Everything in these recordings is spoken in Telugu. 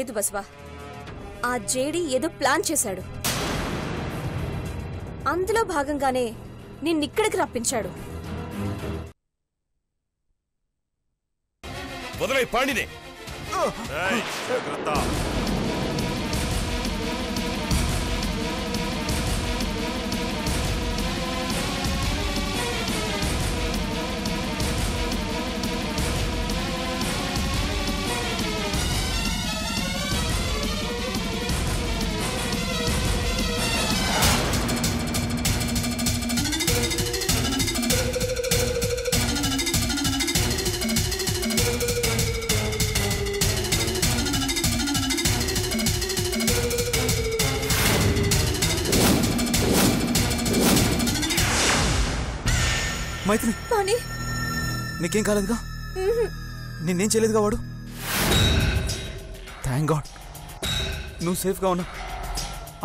లేదు బసవా. ఆ జేడీ ఏదో ప్లాన్ చేశాడు. అందులో భాగంగానే నిన్నిక్కడికి రప్పించాడు. వదలై పాండినే. మైథిలి, పాణి నీకేం కాలేదుగా? నిన్నేం చేయలేదుగా వాడు? థ్యాంక్ గాడ్, నువ్వు సేఫ్గా ఉన్నావు.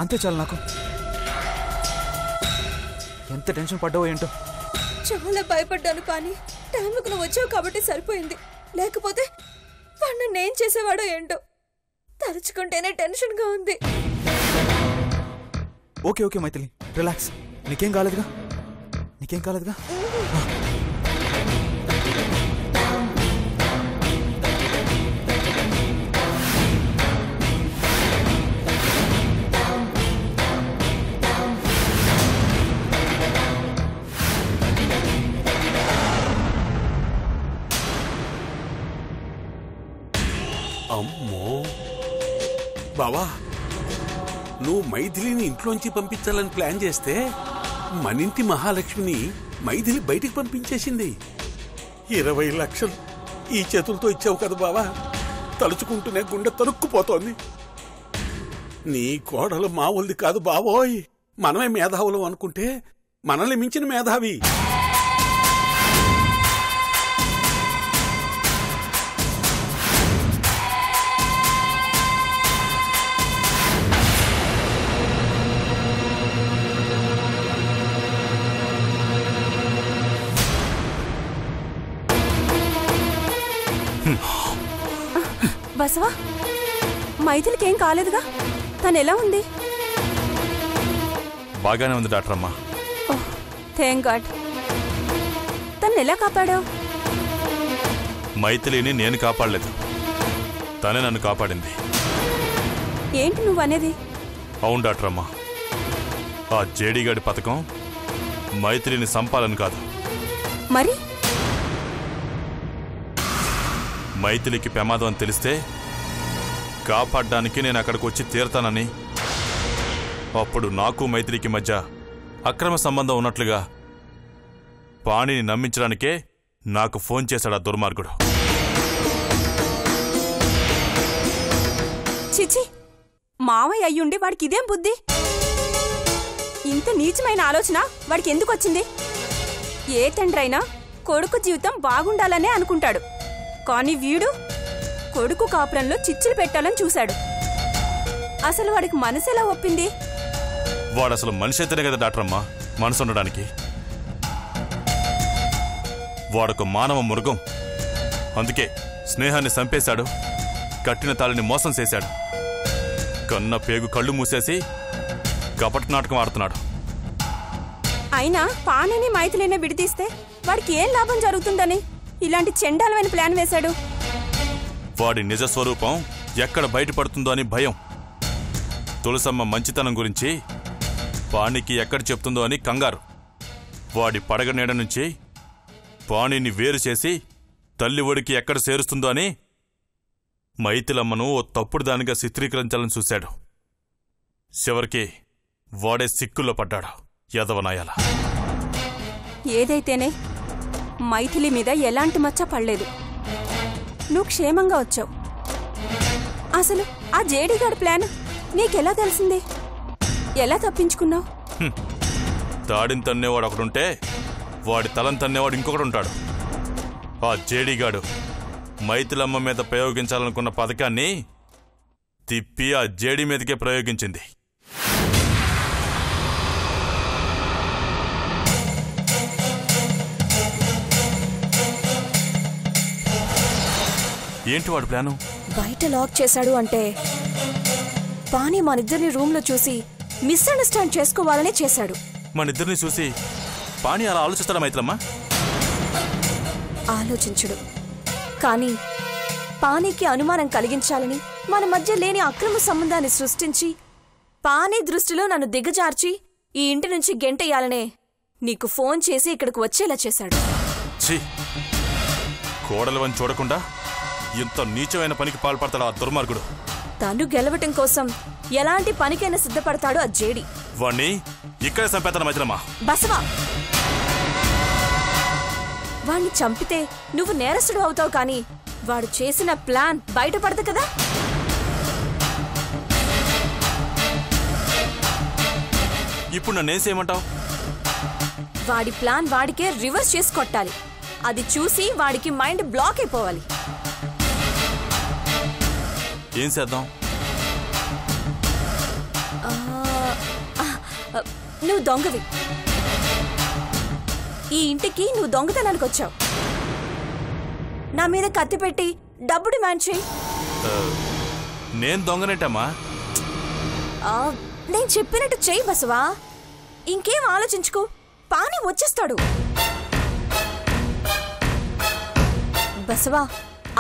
అంతే చాలు నాకు. ఎంత టెన్షన్ పడ్డావో ఏంటో. చాలా భయపడ్డాను పాణి. టైంకు నువ్వు వచ్చావు కాబట్టి సరిపోయింది. లేకపోతే వాడు నన్నేం చేసేవాడో ఏంటో తలుచుకుంటేనే టెన్షన్గా ఉంది. Okay okay Maithili, relax. నీకేం కాలేదుగా? నీకేం కాలేదుగా? అమ్మో బావా, నువ్వు మైథిలిని ఇంట్లోంచి పంపించాలని ప్లాన్ చేస్తే మనింటి మహాలక్ష్మిని మైథిలి బయటికి పంపించేసింది. 20 లక్షలు ఈ చేతులతో ఇచ్చావు కదా బావా, తలుచుకుంటూనే గుండె తరుక్కుపోతోంది. నీ కోడలు మావులది కాదు బావోయ్. మనమే మేధావులు అనుకుంటే మనల్ని మించిన మేధావి. బసవా, మైథిలికేం కాలేదుగా? తను ఎలా ఉంది? బాగానే ఉంది డాక్టర్ అమ్మా. Thank God. తను ఎలా కాపాడావు? మైథిలిని నేను కాపాడలేదు, తనే నన్ను కాపాడింది. ఏంటి నువ్వు అనేది? అవును డాక్టర్ అమ్మా, ఆ జేడీగాడి పథకం మైథిలిని సంపాలని కాదు. మరి మైథిలికి ప్రమాదం అని తెలిస్తే కాపాడడానికి నేను అక్కడికి వచ్చి తీరతానని, అప్పుడు నాకు మైథిలికి మధ్య అక్రమ సంబంధం ఉన్నట్లుగా పాణిని నమ్మించడానికే నాకు ఫోన్ చేశాడు ఆ దుర్మార్గుడు. చిచి, మావయ్య అయ్యుండి వాడికి ఇదేం బుద్ధి? ఇంత నీచమైన ఆలోచన వాడికి ఎందుకు వచ్చింది? ఏ తండ్రైనా కొడుకు జీవితం బాగుండాలనే అనుకుంటాడు. కానీ వీడు కొడుకు కాపురంలో చిచ్చులు పెట్టాలని చూశాడు. అసలు వాడికి మనసు ఎలా ఒప్పింది? వాడు అసలు మనిషి అయితేనే కదా డాక్టర్ అమ్మా మనసు ఉండడానికి. వాడొక మానవ మృగం. అందుకే స్నేహాన్ని చంపేశాడు, కట్టిన తాళిని మోసం చేశాడు, కన్న పేగు కళ్ళు మూసేసి కపట నాటకం ఆడుతున్నాడు. అయినా పాణిని మైథిలిని విడితీస్తే వాడికి ఏం లాభం జరుగుతుందని ఇలాంటి చెండాలమైన ప్లాన్ వేశాడు. వాడి నిజస్వరూపం ఎక్కడ బయటపడుతుందో అని భయం. తులసమ్మ మంచితనం గురించి పాణికి ఎక్కడ చెప్తుందో అని కంగారు. వాడి పడగ నీడ నుంచి పాణిని వేరు చేసి తల్లి ఒడికి ఎక్కడ చేరుస్తుందో అని మైథిలమ్మను ఓ తప్పుడు దానిగా చిత్రీకరించాలని చూశాడు. చివరికి వాడే సిక్కుల్లో పడ్డాడు యదవనాయాల. ఏదైతేనే మైథిలి మీద ఎలాంటి మచ్చ పడలేదు. నువ్వు క్షేమంగా వచ్చావు. అసలు ఆ జేడీగాడి ప్లాన్ నీకెలా తెలిసింది? ఎలా తప్పించుకున్నావు? తాడిని తన్నేవాడు ఒకడుంటే వాడి తలని తన్నేవాడు ఇంకొకడు ఉంటాడు. ఆ జేడీగాడు మైథిలమ్మ మీద ప్రయోగించాలనుకున్న పథకాన్ని తిప్పి ఆ జేడీ మీదకే ప్రయోగించింది. ఏంటి వాడు ప్లాను? బయట లాక్ చేశాడు అంటే పాణి మనిద్దరిని రూమ్లో చూసి మిస్అండర్స్టాండ్ చేసుకోవాలనే చేశాడు. మనిద్దరిని చూసి పాణి అలా ఆలోచిస్తాడా మైత్రమ్మా? ఆలోచించడు. కానీ పానీకి అనుమానం కలిగించాలని మన మధ్య లేని అక్రమ సంబంధాన్ని సృష్టించి పానీ దృష్టిలో నన్ను దిగజార్చి ఈ ఇంటి నుంచి గెంటేయాలనే నీకు ఫోన్ చేసి ఇక్కడికి వచ్చేలా చేశాడు. ఛీ, కోడలవని చూడకుండా ఇంత నీచమైన పనికి పాల్పడతాడు ఆ దుర్మార్గుడు. తను గెలవటం కోసం ఎలాంటి పనికైనా సిద్ధపడతాడు ఆ జేడి. వాణ్ణి ఇక్కడే చంపేస్తాను మైత్రమ్మా. బసవా, వాణ్ణి చంపితే నువ్వు నేరస్తుడు అవుతావు, కానీ వాడు చేసిన ప్లాన్ బయటపడదు కదా. ఇప్పుడు నన్నేం చేయమంటావు? వాడి ప్లాన్ వాడికే రివర్స్ చేసి కొట్టాలి. అది చూసి వాడికి మైండ్ బ్లాక్ అయిపోవాలి. ఏం చేద్దాం? నువ్వు దొంగవి. ఈ ఇంటికి నువ్వు దొంగతనానికి వచ్చావు. నా మీద కత్తి పెట్టి డబ్బు డిమాండ్ చేయి. నేను దొంగనేంటమ్మా? నేను చెప్పినట్టు చెయ్యి బసవా. ఇంకేం ఆలోచించుకో, పానీ వచ్చేస్తాడు. బసవా,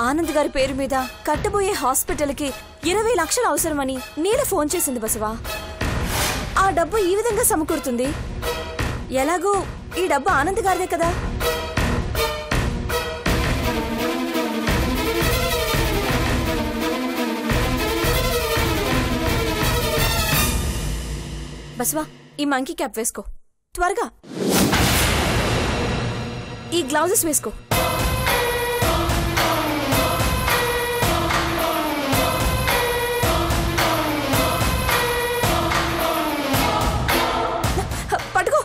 ఆనంద్ గారి పేరు మీద కట్టబోయే హాస్పిటల్కి 20 లక్షలు అవసరమని నీల ఫోన్ చేసింది బసవా. ఆ డబ్బు ఈ విధంగా సమకూరుతుంది. ఎలాగో ఈ డబ్బు ఆనంద్ గారిదే కదా. బసవా, ఈ మంకీ క్యాప్ వేసుకో త్వరగా. ఈ గ్లౌజెస్ వేసుకో. పట్టుకో.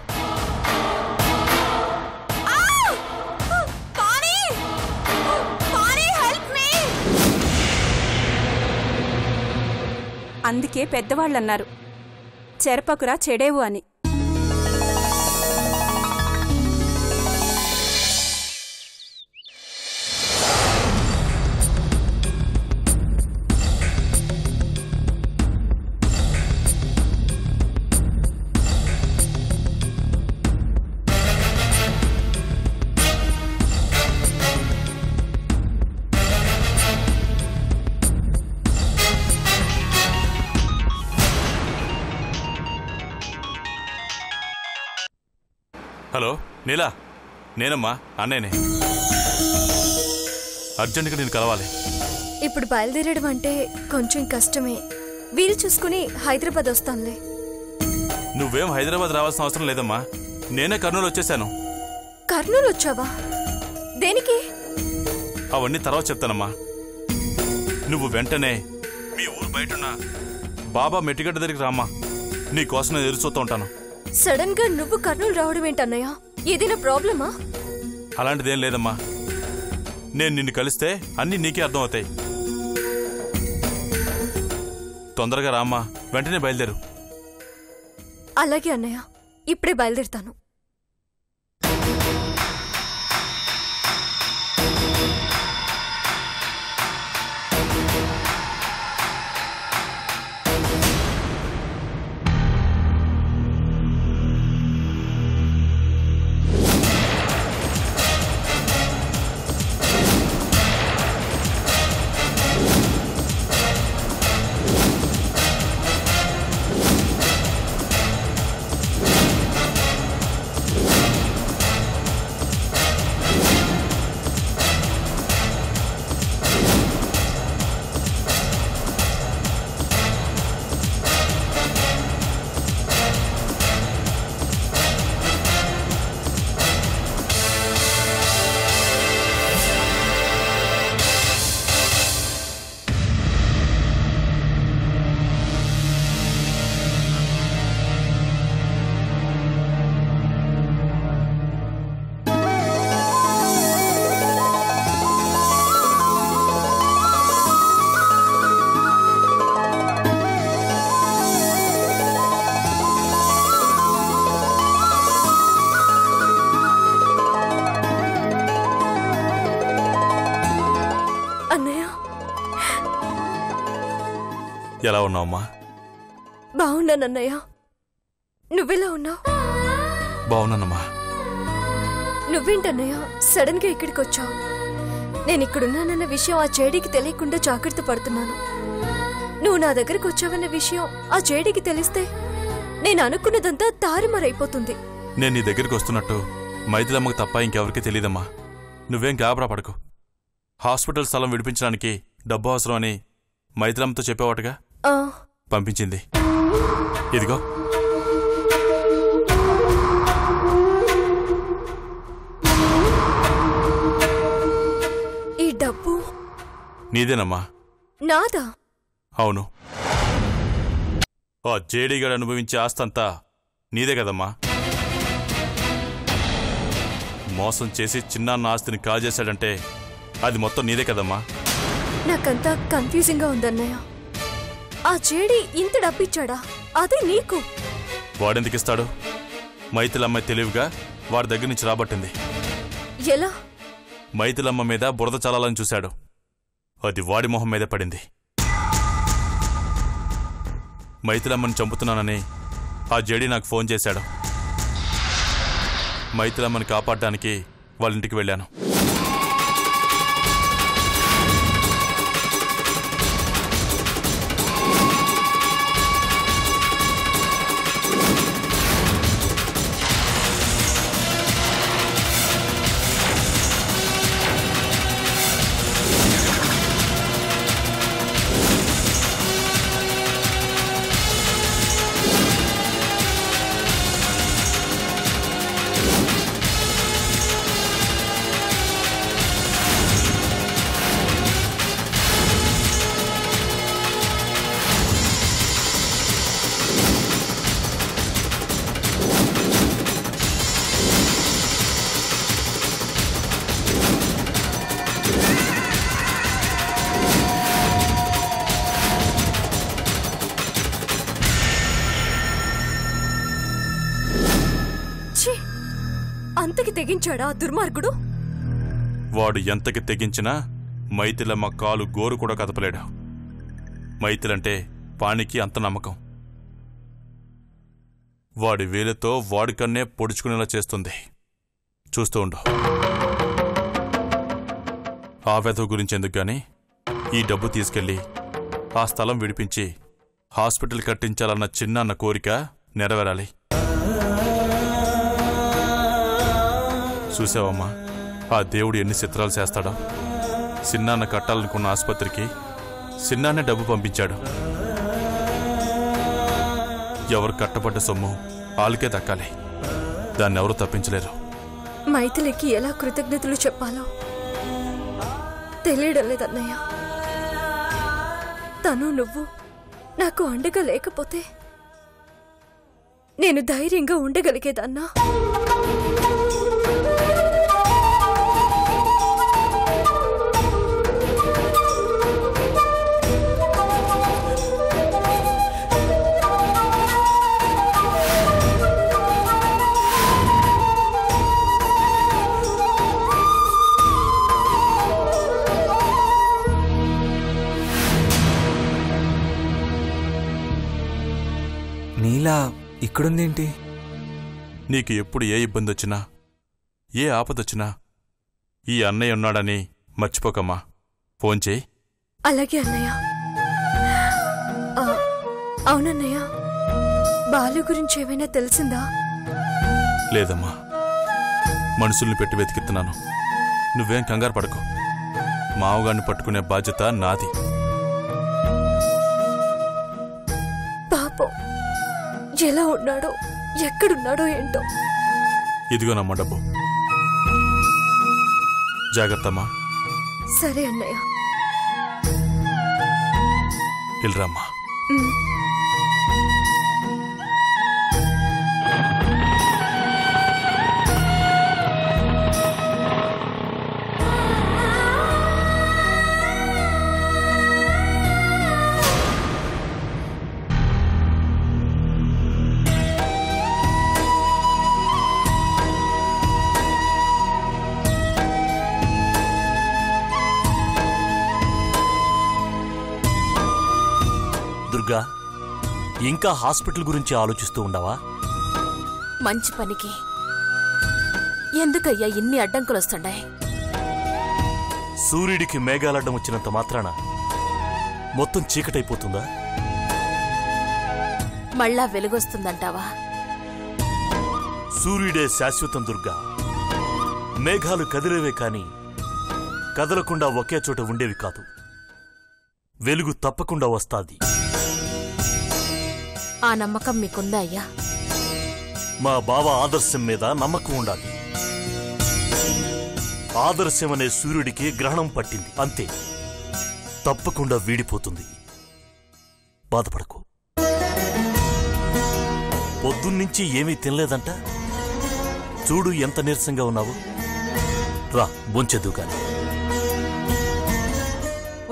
అందుకే పెద్దవాళ్ళన్నారు, చెరపకురా చెడేవు అని. హలో నీలా, నేనమ్మా, అన్నయ్యనే. అర్జెంటుగా నేను కలవాలి. ఇప్పుడు బయలుదేరడం అంటే కొంచెం కష్టమే. వీలు చూసుకుని హైదరాబాద్ వస్తానులే. నువ్వేం హైదరాబాద్ రావాల్సిన అవసరం లేదమ్మా, నేనే కర్నూలు వచ్చేసాను. కర్నూలు వచ్చావా? దేనికి? అవన్నీ తర్వాత చెప్తానమ్మా. నువ్వు వెంటనే మీ ఊరు బయటున్నా బాబా మెట్టిగడ్డ దగ్గరికి రామ్మా. నీకోసం నేను ఎదురు చూస్తూ ఉంటాను. సడన్ గా నువ్వు కర్నూలు రావడం ఏంటన్నయ్య? ఏదైనా ప్రాబ్లమా? అలాంటిదేం లేదమ్మా, నేను నిన్ను కలిస్తే అన్నీ నీకే అర్థం అవుతాయి. తొందరగా రామ్మా, వెంటనే బయలుదేరు. అలాగే అన్నయ్య, ఇప్పుడే బయలుదేరుతాను. ఎలా ఉన్నావమ్మా? బాగున్నానన్నయ్య. నువ్వెలా ఉన్నావు? బాగున్నానమ్మా. నువ్వేంటన్నయ్య సడన్ గా ఇక్కడికి వచ్చావు? నేను ఇక్కడున్నానన్న విషయం ఆ జేడీకి తెలియకుండా జాగ్రత్త పడుతున్నాను. నువ్వు నా దగ్గరకు వచ్చావన్న విషయం ఆ జేడీకి తెలిస్తే నేను అనుకున్నదంతా తారుమారైపోతుంది. నేను నీ దగ్గరికి వస్తున్నట్టు మైథిలమ్మకు తప్ప ఇంకెవరికీ తెలియదమ్మా. నువ్వేం గాబరా పడకు. హాస్పిటల్ స్థలం విడిపించడానికి డబ్బు అవసరం అని మైథిలమ్మతో చెప్పేవాటుగా పంపించింది. ఇదిగో. ఈ డబ్బు నీదేనమ్మా. నాదా? అవును. ఆ జేడీగాడు అనుభవించే ఆస్తంతా నీదే కదమ్మా. మోసం చేసి చిన్నాన్న ఆస్తిని కాజేశాడంటే అది మొత్తం నీదే కదమ్మా. నాకంతా కన్ఫ్యూజింగ్ గా ఉందన్నయ్య. ఆ జేడీ ఇంత డబ్బిచ్చాడా? అదే నీకు. వాడెందుకిస్తాడు? మైథిలమ్మ తెలివిగా వాడి దగ్గర నుంచి రాబట్టింది. ఎలా? మైథిలమ్మ మీద బురద చల్లాలని చూశాడు. అది వాడి మొహం మీద పడింది. మైథిలమ్మని చంపుతున్నానని ఆ జేడీ నాకు ఫోన్ చేశాడు. మైథిలమ్మని కాపాడడానికి వాళ్ళింటికి వెళ్ళాను. అంతకి తెగించాడా దుర్మార్గుడు? వాడు ఎంతకి తెగించినా మైథిలమ్మ కాలు గోరు కూడా కదపలేడు. మైథిలంటే పానికి అంత నమ్మకం. వాడి వేలతో వాడికన్నే పొడుచుకునేలా చేస్తుంది. చూస్తూ ఉండు. ఆ వెధవ గురించి ఎందుకు గాని ఈ డబ్బు తీసుకెళ్లి ఆ స్థలం విడిపించి హాస్పిటల్ కట్టించాలన్న చిన్నాన్న కోరిక నెరవేరాలి. చూసావమ్మా, ఆ దేవుడు ఎన్ని చిత్రాలు చేస్తాడో. చిన్నాన్న కట్టాలనుకున్న ఆసుపత్రికి చిన్నాన్నే డబ్బు పంపించాడు. ఎవరు కట్టబడ్డ సొమ్ము వాళ్ళకే దక్కాలి. దాన్ని ఎవరు తప్పించలేరు. మైథిలికి ఎలా కృతజ్ఞతలు చెప్పాలో తెలియడం లేదన్నయ్య. తను నువ్వు నాకు అండగా లేకపోతే నేను ధైర్యంగా ఉండగలిగేదన్నా. నీలా ఇక్కడుందేంటి? నీకు ఎప్పుడు ఏ ఇబ్బంది వచ్చినా ఏ ఆపదొచ్చినా ఈ అన్నయ్య ఉన్నాడని మర్చిపోకమ్మా. ఫోన్ చేయి. అలాగే అన్నయ్య. అవునన్నయ్య, బాలు గురించి ఏమైనా తెలిసిందా? లేదమ్మా, మనుషుల్ని పెట్టి వెతికిస్తున్నాను. నువ్వేం కంగారు పడకు. మావగాన్ని పట్టుకునే బాధ్యత నాది. పాపం, ఎలా ఉన్నాడో ఎక్కడున్నాడో ఏంటో. ఇదిగోనమ్మా డబ్బు. జాగ్రత్తమ్మా. సరే అన్నయ్య. వెళ్ళరామ్మా. ఇంకా హాస్పిటల్ గురించి ఆలోచిస్తూ ఉండవా? మంచి పనికి ఎందుకయ్యా ఇన్ని అడ్డంకులు వస్తుండాయి? సూర్యుడికి మేఘాలడ్డం వచ్చినంత మాత్రాన మొత్తం చీకటైపోతుందా? మళ్ళా వెలుగొస్తుందంటావా? సూర్యుడే శాశ్వతం దుర్గా. మేఘాలు కదిలేవే కాని కదలకుండా ఒకే చోట ఉండేవి కాదు. వెలుగు తప్పకుండా వస్తాది. ఆ నమ్మకం మీకుందా అయ్యా? మా బావ ఆదర్శం మీద నమ్మకం ఉండాలి. ఆదర్శం అనే సూర్యుడికి గ్రహణం పట్టింది, అంతే. తప్పకుండా వీడిపోతుంది. బాధపడకు. పొద్దున్నుంచి ఏమీ తినలేదంట. చూడు ఎంత నీరసంగా ఉన్నావు. రా బొంచెద్దు కాని.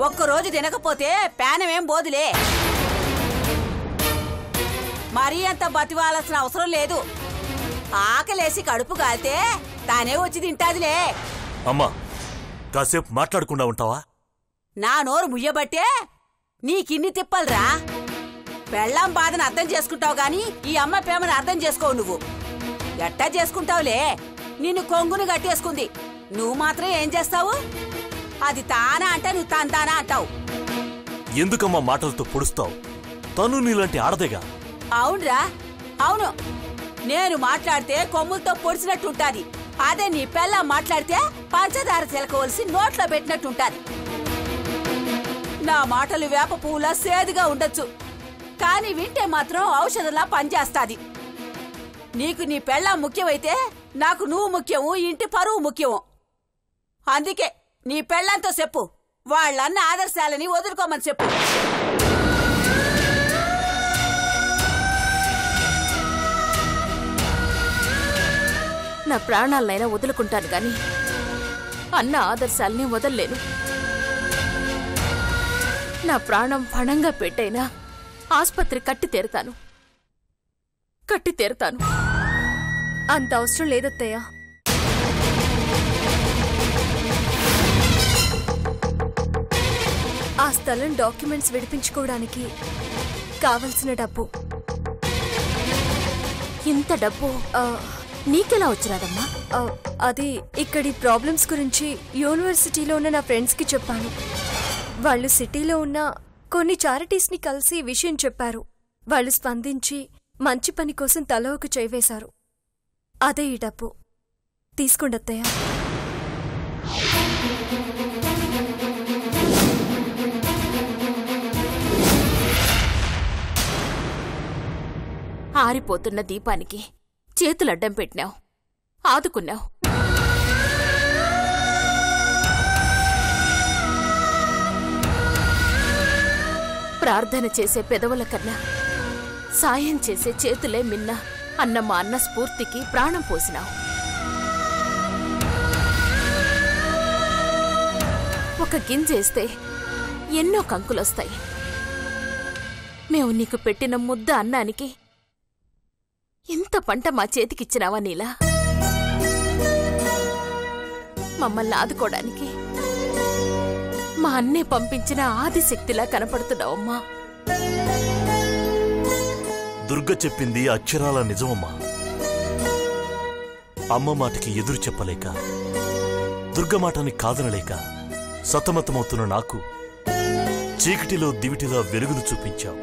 ఒక్కరోజు తినకపోతే పేనమేం బోదులే. మరీ అంత బతివాల్సిన అవసరం లేదు. ఆకలేసి కడుపు కాలితే తానే వచ్చి తింటాదిలే. అమ్మా, కాసేపు మాట్లాడకుండా ఉంటావా? నా నోరు ముయ్యబట్టే నీకిన్ని తిప్పలరా. పెళ్ళాం బాధను అర్థం చేసుకుంటావు గాని ఈ అమ్మ ప్రేమను అర్థం చేసుకోవు నువ్వు. ఎట్టా చేసుకుంటావులే. నిన్ను కొంగును కట్టేసుకుంది. నువ్వు మాత్రం ఏం చేస్తావు? అది తానా అంటే నువ్వు తానా అంటావు. ఎందుకమ్మా మాటలతో పొడుస్తావు? తను నీలాంటి ఆడదేగా. అవునరా, అవును. నేను మాట్లాడితే కొమ్ములతో పొడిచినట్టుంటాది. అదే నీ పెళ్ళాం మాట్లాడితే పంచదార చిలకవలసి నోట్లో పెట్టినట్టుంటాది. నా మాటలు వేప పువ్వులా సేదుగా ఉండొచ్చు, కానీ వింటే మాత్రం ఔషధంలా పనిచేస్తాది. నీకు నీ పెళ్ళాం ముఖ్యమైతే నాకు నువ్వు ముఖ్యము, ఇంటి పరువు ముఖ్యము. అందుకే నీ పెళ్ళంతో చెప్పు, వాళ్ళన్న ఆదర్శాలని వదులుకోమని చెప్పు. నా ప్రాణాలనైనా వదులుకుంటాను గాని అన్న ఆదర్శాలని వదల్లేను. నా ప్రాణం పణంగా పెట్టైనా ఆస్పత్రి కట్టి తీరుతాను. అంత అవసరం లేదత్తయ్య. ఆ స్థలం డాక్యుమెంట్స్ విడిపించుకోవడానికి కావలసిన డబ్బు. ఇంత డబ్బు నీకెలా వచ్చినాదమ్మా? అది ఇక్కడి ప్రాబ్లమ్స్ గురించి యూనివర్సిటీలో ఉన్న నా ఫ్రెండ్స్కి చెప్పాను. వాళ్ళు సిటీలో ఉన్న కొన్ని చారిటీస్ని కలిసి విషయం చెప్పారు. వాళ్ళు స్పందించి మంచి పని కోసం తల ఒక చేయి వేశారు. అదే ఈ డబ్బు. తీసుకోండి అత్తయ్య. ఆరిపోతున్న దీపానికి చేతులడ్డం పెట్టినావు, ఆదుకున్నావు. ప్రార్థన చేసే పెదవుల కన్నా సాయం చేసే చేతులే మిన్న అన్న మా అన్న స్ఫూర్తికి ప్రాణం పోసినావు. ఒక గింజేస్తే ఎన్నో కంకులొస్తాయి. మేము నీకు పెట్టిన ముద్ద అన్నానికి ఎంత పంట మా చేతికిచ్చినావా నీలా? మమ్మల్ని ఆదుకోవడానికి మా అన్నే పంపించిన ఆదిశక్తిలా కనపడుతున్నావమ్మా. దుర్గ చెప్పింది అక్షరాల నిజమమ్మా. అమ్మ మాటకి ఎదురు చెప్పలేక, దుర్గ మాటని కాదనలేక సతమతమవుతున్న నాకు చీకటిలో దివిటిలా వెలుగును చూపించావు.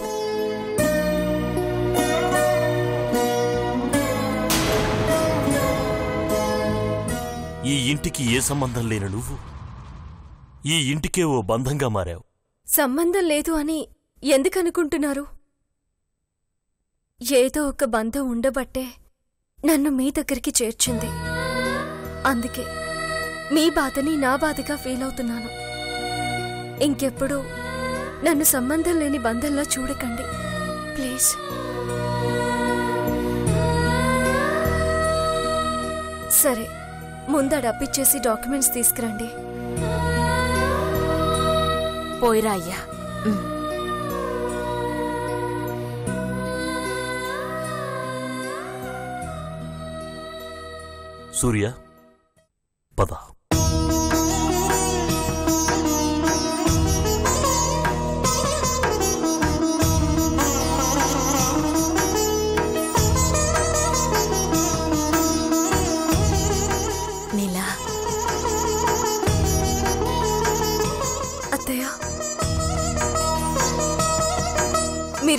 ఈ ఇంటికి ఏ సంబంధం లేని నువ్వు ఈ ఇంటికే ఓ బంధంగా మారావు. సంబంధం లేదు అని ఎందుకనుకుంటున్నారు? ఏదో ఒక బంధం ఉండబట్టే నన్ను మీ దగ్గరికి చేర్చింది. అందుకే మీ బాధని నా బాధగా ఫీల్ అవుతున్నాను. ఇంకెప్పుడు నన్ను సంబంధం లేని బంధంలా చూడకండి ప్లీజ్. సరే, ముందా డబ్బిచ్చేసి డాక్యుమెంట్స్ తీసుకురండి. పోయిరా అయ్యా. సూర్య, పద.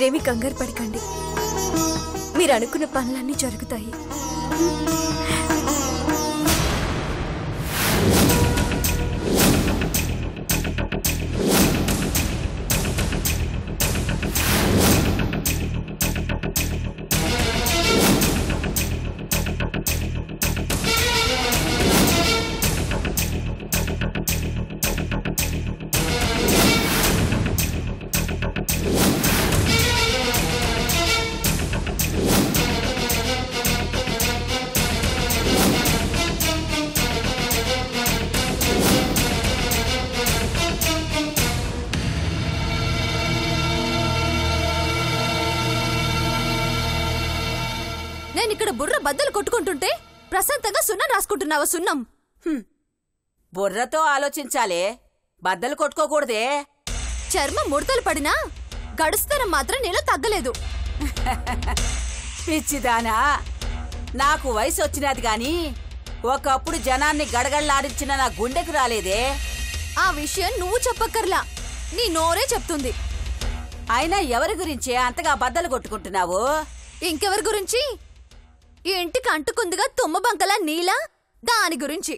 మీరేమీ కంగారు పడకండి. మీరు అనుకున్న పనులన్నీ జరుగుతాయి. నేనిక్కడ బుర్ర బద్దలు కొట్టుకుంటుంటే ప్రశాంతంగా సున్నం రాసుకుంటున్నావా? సున్నం బుర్రతో ఆలోచించాలే, బద్దలు కొట్టుకోకూడదే. చర్మం ముడతలు పడినా గడుస్తనం మాత్రం నీలో తగ్గలేదు. పిచ్చిదానా, నాకు వయసు వచ్చినది గాని ఒకప్పుడు జనాన్ని గడగడలాడించిన నా గుండెకు రాలేదే. ఆ విషయం నువ్వు చెప్పక్కర్లా, నీ నోరే చెప్తుంది. అయినా ఎవరి గురించే అంతగా బద్దలు కొట్టుకుంటున్నావు? ఇంకెవరి గురించి? ఈ ఇంటికి అంటుకుందిగా తుమ్మ బంకలా నీలా, దాని గురించి.